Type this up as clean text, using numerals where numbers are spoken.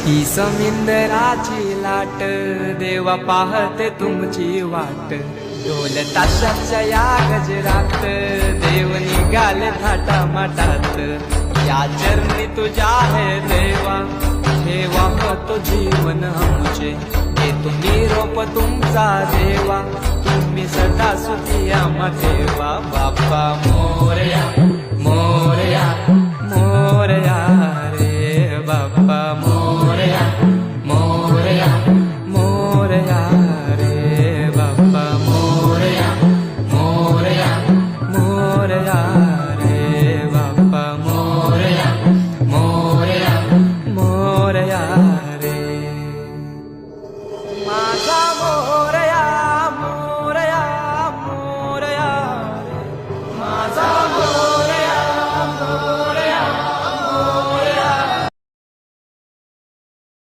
ही समिंदराची लाट देवा पाहते तुमची वाट ढोल ताशाच्या या गजरात देव निघाले थाटा माटात या चरणी तुझ्या है देवा ठेवा तो जीवन आमचे येतो निरोप तुमचा देवा तुम्ही सदा सुखी आम्हा ठेवा बाप्पा मोरया।